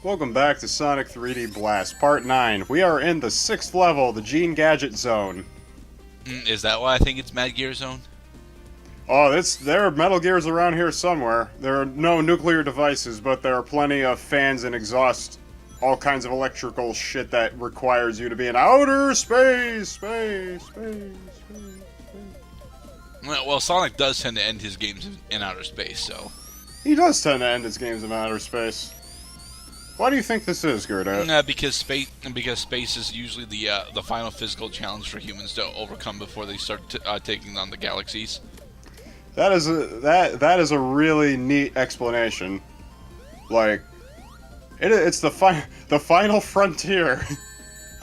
Welcome back to Sonic 3D Blast, Part 9. We are in the 6th level, the Gadget Zone. Is that why I think it's Mad Gear Zone? Oh, there are Metal Gears around here somewhere. There are no nuclear devices, but there are plenty of fans and exhaust, all kinds of electrical shit that requires you to be in outer space. Well, Sonic does tend to end his games in outer space, so... He does tend to end his games in outer space. Why do you think this is, Gerda? Because space is usually the final physical challenge for humans to overcome before they start taking on the galaxies. That is a really neat explanation. Like, it's the final frontier.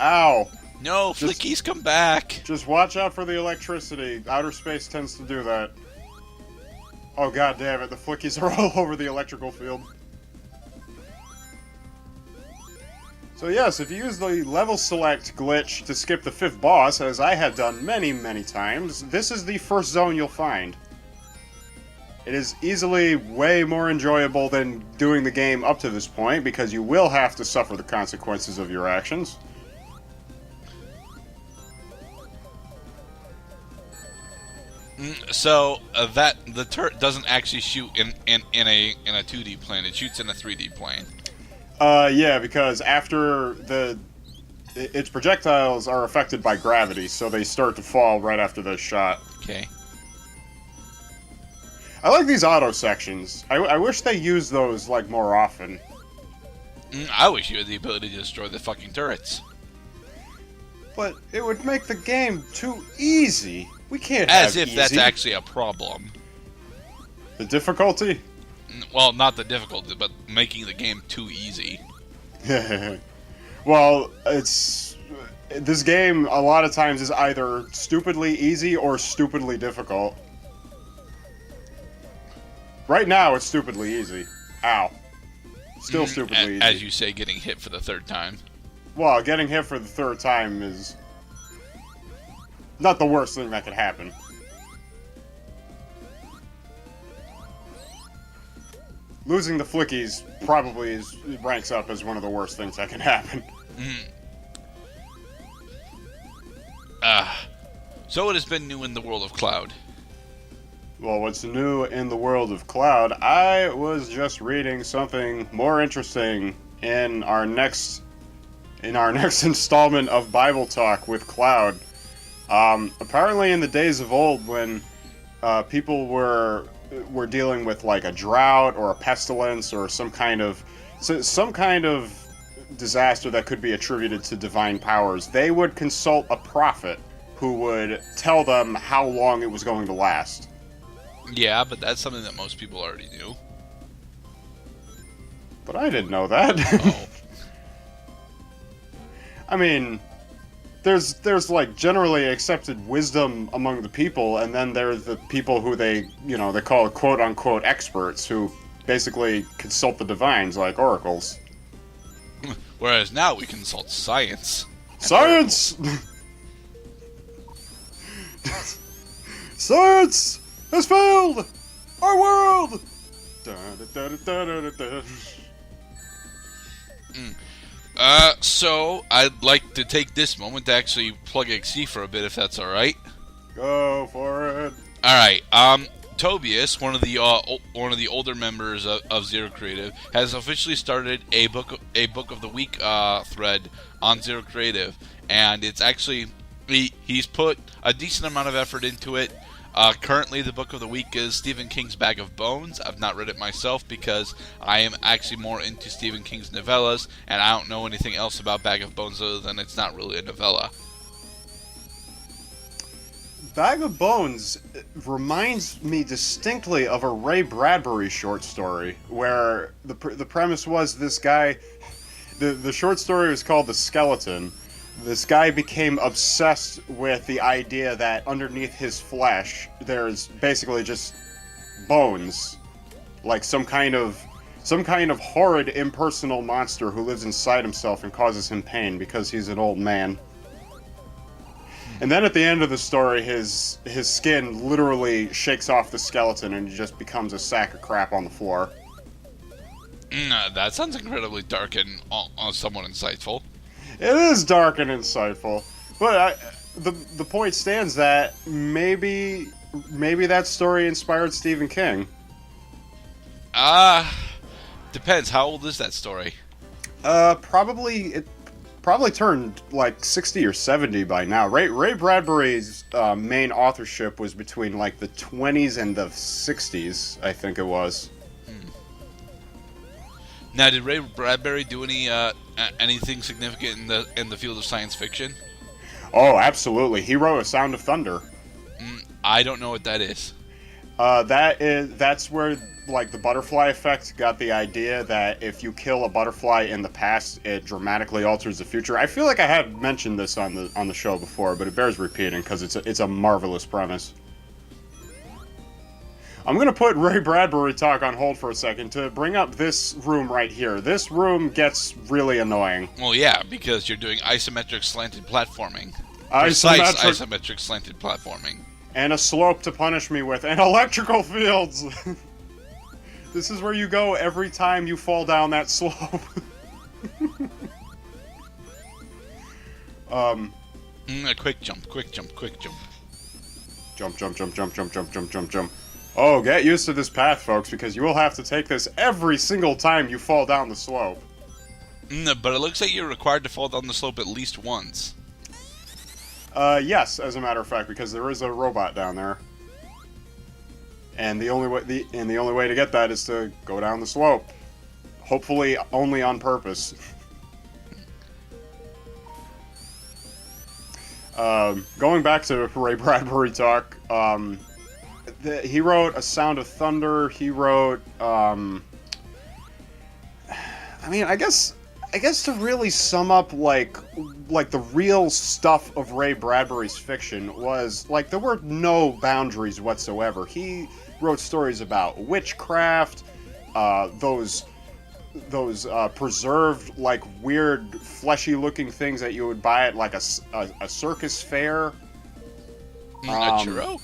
Ow! No, Flickies, come back! Just watch out for the electricity. Outer space tends to do that. Oh god damn it! The Flickies are all over the electrical field. So yes, if you use the level select glitch to skip the 5th boss, as I have done many times, this is the first zone you'll find. It is easily way more enjoyable than doing the game up to this point, because you will have to suffer the consequences of your actions. So that the turret doesn't actually shoot in a 2D plane; it shoots in a 3D plane. Yeah, because after its projectiles are affected by gravity, so they start to fall right after the shot. Okay. I like these auto sections. I wish they used those, like, more often. I wish you had the ability to destroy the fucking turrets. But it would make the game too easy. We can't have As if easy. that's actually a problem. The difficulty? Well, not the difficulty, but making the game too easy. Well, this game a lot of times is either stupidly easy or stupidly difficult. Right now, it's stupidly easy. Ow. Still stupidly easy. As you say, getting hit for the 3rd time. Well, getting hit for the 3rd time is not the worst thing that could happen. Losing the Flickies probably ranks up as one of the worst things that can happen. So what has been new in the world of Cloud? Well, what's new in the world of Cloud? I was just reading something more interesting in our next installment of Bible Talk with Cloud. Apparently, in the days of old, when people were dealing with like a drought or a pestilence or some kind of disaster that could be attributed to divine powers, they would consult a prophet who would tell them how long it was going to last. Yeah, but that's something that most people already knew. But I didn't know that. Oh. I mean, there's like generally accepted wisdom among the people, and then there's the people who they call quote unquote experts, who basically consult the divines like oracles. Whereas now we consult science. Science! Science has failed our world! So I'd like to take this moment to actually plug XC for a bit, if that's alright. Go for it. Alright, Tobias, one of the older members of Zero Creative, has officially started a book of the week thread on Zero Creative, and it's actually he's put a decent amount of effort into it. Currently, the book of the week is Stephen King's Bag of Bones. I've not read it myself because I am actually more into Stephen King's novellas, and I don't know anything else about Bag of Bones other than it's not really a novella. Bag of Bones reminds me distinctly of a Ray Bradbury short story, where the premise was this guy, the short story was called The Skeleton. This guy became obsessed with the idea that underneath his flesh there's basically just bones, like some kind of horrid impersonal monster who lives inside himself and causes him pain because he's an old man. And then at the end of the story, his skin literally shakes off the skeleton and he just becomes a sack of crap on the floor. That sounds incredibly dark and somewhat insightful. It is dark and insightful, but the point stands that maybe that story inspired Stephen King. Uh, Depends. How old is that story? It probably turned like 60 or 70 by now. Ray Bradbury's main authorship was between like the 20s and the 60s, I think it was. Now, did Ray Bradbury do anything significant in the field of science fiction? Oh, absolutely. He wrote A Sound of Thunder. I don't know what that is. That's where like the butterfly effect got the idea that if you kill a butterfly in the past, it dramatically alters the future. I feel like I had mentioned this on the show before, but it bears repeating because it's a marvelous premise. I'm going to put Ray Bradbury talk on hold for a second to bring up this room right here. This room gets really annoying. Well, yeah, because you're doing isometric slanted platforming. Precise isometric slanted platforming. And a slope to punish me with, and electrical fields! This is where you go every time you fall down that slope. A quick jump, quick jump, quick jump. Jump, jump, jump, jump, jump, jump, jump, jump, jump. Oh, get used to this path, folks, because you will have to take this every single time you fall down the slope. But it looks like you're required to fall down the slope at least once. Yes, as a matter of fact, because there is a robot down there. And the only way to get that is to go down the slope. Hopefully only on purpose. Going back to Ray Bradbury talk, he wrote A Sound of Thunder. He wrote, I guess to really sum up like the real stuff of Ray Bradbury's fiction was like there were no boundaries whatsoever. He wrote stories about witchcraft, those preserved like weird fleshy looking things that you would buy at like a circus fair. A churro?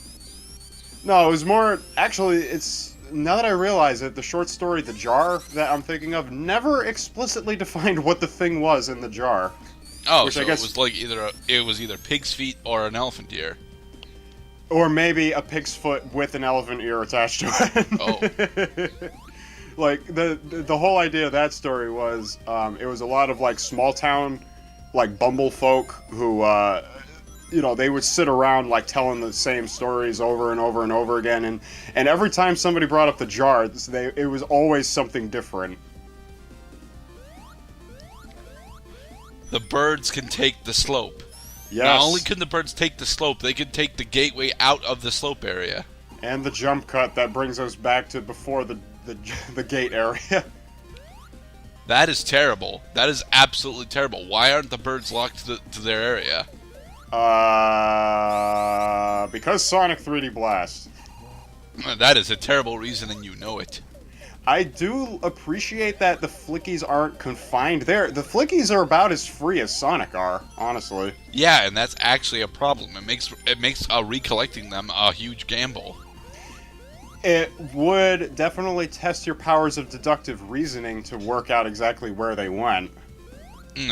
No, it was more actually it's now that I realize it, the short story The Jar that I'm thinking of never explicitly defined what the thing was in the jar. Oh, so I guess it was like either pig's feet or an elephant ear. Or maybe a pig's foot with an elephant ear attached to it. Oh. Like the whole idea of that story was it was a lot of like small town like bumblefolk who they would sit around like telling the same stories over and over and over again, and every time somebody brought up the jar, it was always something different. The birds can take the slope. Yes. Not only can the birds take the slope, they can take the gateway out of the slope area. And the jump cut that brings us back to before the gate area. That is terrible. That is absolutely terrible. Why aren't the birds locked to their area? Because Sonic 3D Blast. That is a terrible reason, and you know it. I do appreciate that the Flickies aren't confined there. The Flickies are about as free as Sonic are, honestly. Yeah, and that's actually a problem. It makes recollecting them a huge gamble. It would definitely test your powers of deductive reasoning to work out exactly where they went.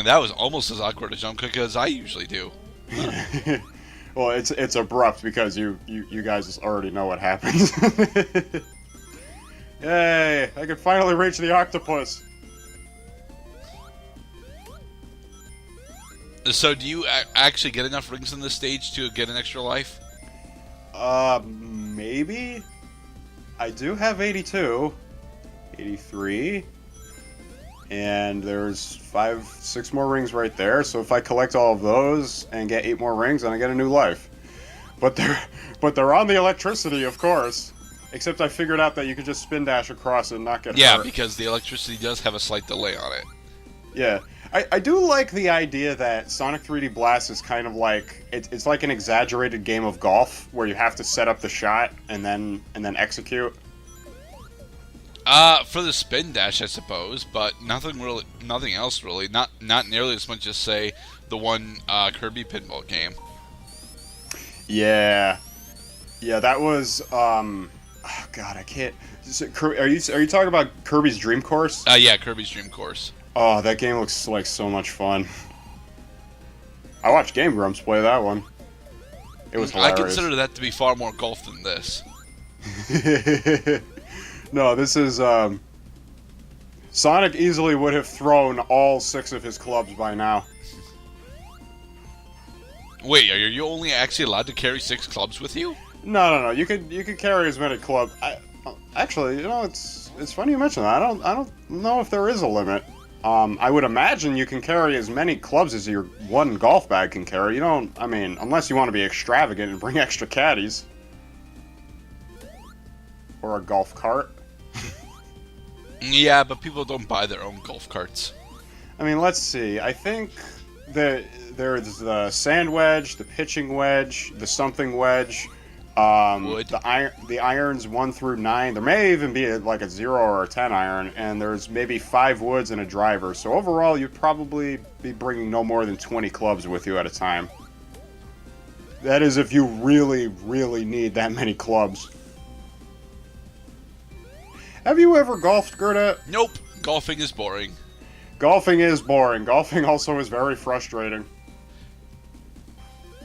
That was almost as awkward a jump cut as I usually do. Well, it's abrupt because you guys already know what happens. Yay! I can finally reach the octopus. So, do you actually get enough rings in this stage to get an extra life? Maybe. I do have 82, 83, and there's 6 more rings right there. So if I collect all of those and get 8 more rings, then I get a new life. But they're on the electricity, of course. Except I figured out that you could just spin dash across and not get hurt. Yeah, because the electricity does have a slight delay on it. Yeah. I do like the idea that Sonic 3D Blast is kind of like it's like an exaggerated game of golf where you have to set up the shot and then execute. For the spin dash, I suppose, but nothing else really. Not nearly as much as say the one Kirby pinball game. Yeah, that was Oh God, I can't. Are you talking about Kirby's Dream Course? Yeah, Kirby's Dream Course. Oh, that game looks like so much fun. I watched Game Grumps play that one. It was I hilarious. consider that to be far more golf than this. No, this is Sonic easily would have thrown all 6 of his clubs by now. Wait, are you only actually allowed to carry 6 clubs with you? No. You could carry as many clubs. Actually, it's funny you mention that. I don't know if there is a limit. I would imagine you can carry as many clubs as your one golf bag can carry. You don't. I mean, unless you want to be extravagant and bring extra caddies or a golf cart. Yeah, but people don't buy their own golf carts. I mean, let's see. I think that there's the sand wedge, the pitching wedge, the something wedge, Wood. the irons 1 through 9. There may even be like a 0 or a 10 iron, and there's maybe 5 woods and a driver. So overall, you'd probably be bringing no more than 20 clubs with you at a time. That is if you really, really need that many clubs. Have you ever golfed, Gerda? Nope, golfing is boring. Golfing is boring. Golfing also is very frustrating.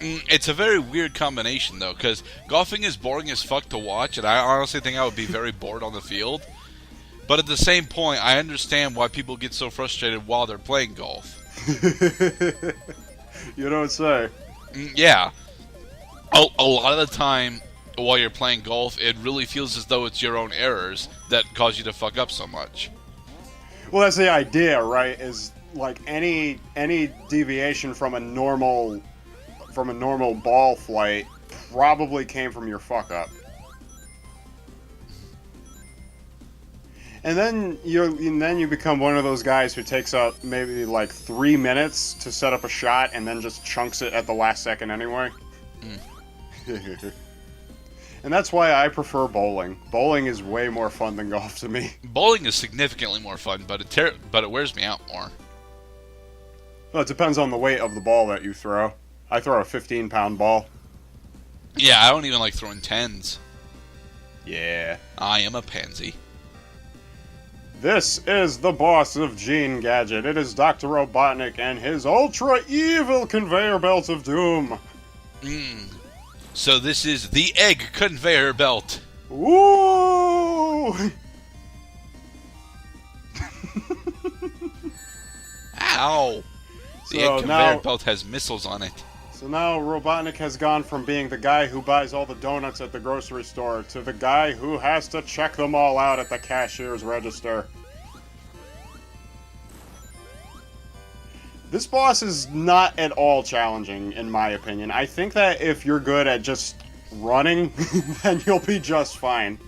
It's a very weird combination, though, because golfing is boring as fuck to watch, and I honestly think I would be very bored on the field. But at the same point, I understand why people get so frustrated while they're playing golf. You don't say. Yeah. A lot of the time, while you're playing golf, it really feels as though it's your own errors that cause you to fuck up so much. Well, that's the idea, right? Is like any deviation from a normal ball flight probably came from your fuck up. And then you become one of those guys who takes up maybe like 3 minutes to set up a shot and then just chunks it at the last second anyway. And that's why I prefer bowling. Bowling is way more fun than golf to me. Bowling is significantly more fun, but it wears me out more. Well, it depends on the weight of the ball that you throw. I throw a 15-pound ball. Yeah, I don't even like throwing 10s. Yeah. I am a pansy. This is the boss of Gene Gadget. It is Dr. Robotnik and his ultra-evil conveyor belt of doom. So this is the egg conveyor belt. Woo! Ow! The egg conveyor belt has missiles on it. So now Robotnik has gone from being the guy who buys all the donuts at the grocery store to the guy who has to check them all out at the cashier's register. This boss is not at all challenging, in my opinion. I think that if you're good at just running, then you'll be just fine.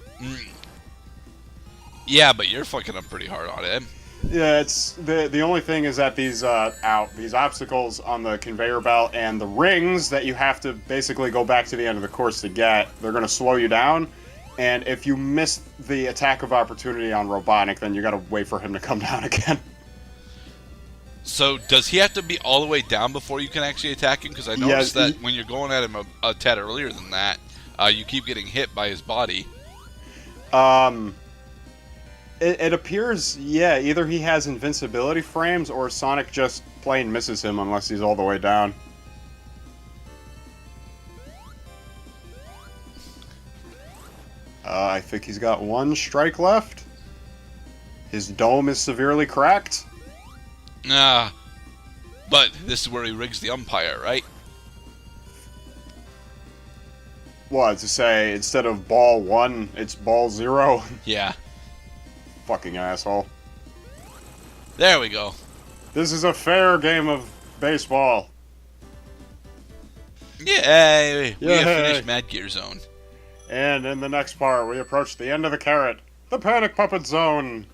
Yeah, but you're fucking up pretty hard on it. Yeah, it's the only thing is that these obstacles on the conveyor belt and the rings that you have to basically go back to the end of the course to get, they're going to slow you down. And if you miss the attack of opportunity on Robotnik, then you got to wait for him to come down again. So does he have to be all the way down before you can actually attack him? Because I noticed that when you're going at him a tad earlier than that, you keep getting hit by his body. It appears, yeah, either he has invincibility frames or Sonic just plain misses him unless he's all the way down. I think he's got 1 strike left. His dome is severely cracked. But this is where he rigs the umpire, right? What, to say instead of ball 1, it's ball 0? Yeah. Fucking asshole. There we go. This is a fair game of baseball. Yay! We have finished Mad Gear Zone. And in the next part, we approach the end of the carrot, the Panic Puppet Zone.